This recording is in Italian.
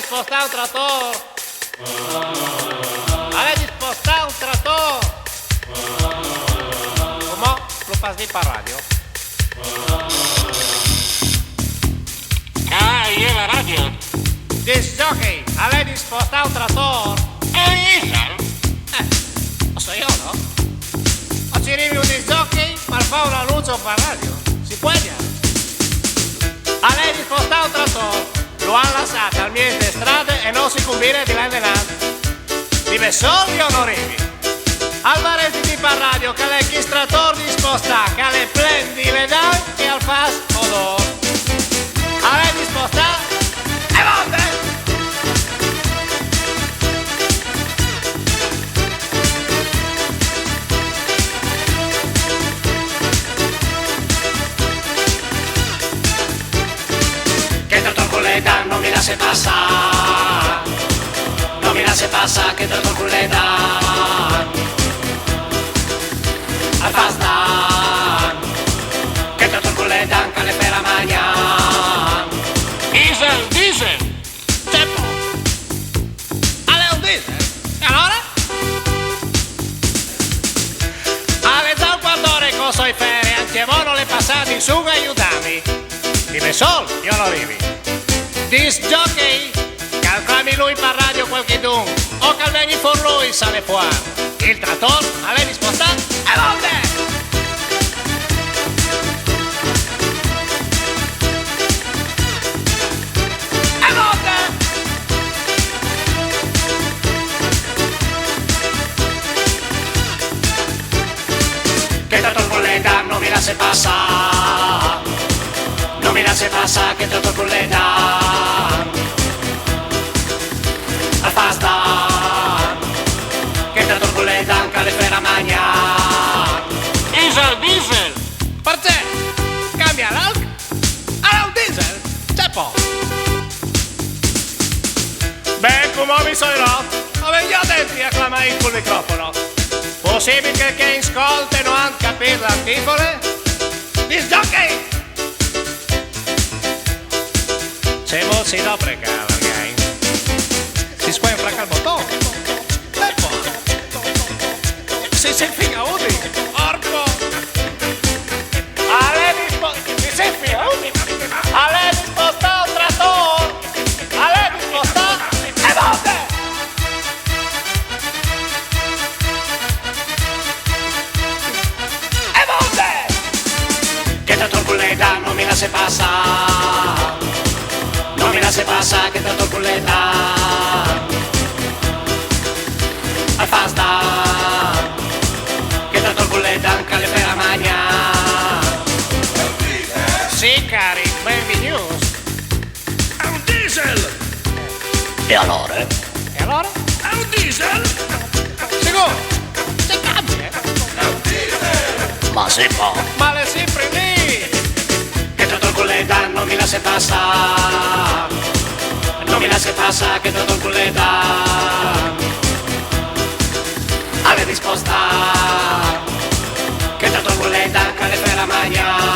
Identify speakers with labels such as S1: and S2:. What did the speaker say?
S1: disposta un trator. Allez disposta un trator. Comment? Lo fas dir per ràdio.
S2: Ah, io la radio.
S1: Disc jockey, allez disposta un trator. Lo so io, no? Oggi arrivi un disc jockey per fare un annuncio per radio. Si può dire? Allez disposta un trator. Lo han lasciato al mie de strade e non si combina di l'endenante. Dime soldi o non arrivi? Alvarez di per radio che l'è chistrator disposta, che l'è plen di vedai e al fas odor. Allez disposta e volte!
S2: Que doctor Culeta no mira se pasa. No mira se pasa que doctor Culeta. Al fasta. Que doctor Culeta que le espera mañana. Diesel, diesel.
S1: Tempo! Allez un diesel! E allora? Avete un guardore cosa i fere, anche voi non le passate in su e aiutami. Dime sol, io non arrivi. Disc jockey, calcami lui per radio qualche dun, o calvegni for lui sa le può. Il trattore, allez disposta e volte! E volte!
S2: Que doctor Culeta no mira se pasa. No mira se pasa que doctor Culeta. Al fasta. Que doctor Culeta que le espera mañana. Diesel, diesel.
S1: Perché? Cambia l'alc? Allora un diesel? Tempo! Beh, come mi sono? Avevo io dentro a clamare col microfono. Possibile che in scolte non hanno capito l'articolo? Disc jockey! C'è molti dobre che ragazzi. Si squenfra il bottone. E poi si figa uti. Orco! Ale disposta! Si figa uti. Ale disposta un trattore. Ale disposta e volte! E volte!
S2: Que doctor Culeta no mira se pasa. No mira se pasa que doctor Culeta. Al fasta. Que doctor Culeta que le espera mañana.
S1: Sì, cari, breaking news.
S2: È un diesel. E allora?
S1: E allora?
S2: È un diesel.
S1: Sicuro? Si cambia.
S2: È un diesel. Ma si può.
S1: Ma le sempre lì.
S2: Que doctor Culeta no mira se pasa. No mira se pasa que doctor Culeta. Alle risposta. Que doctor Culeta que le espera mañana.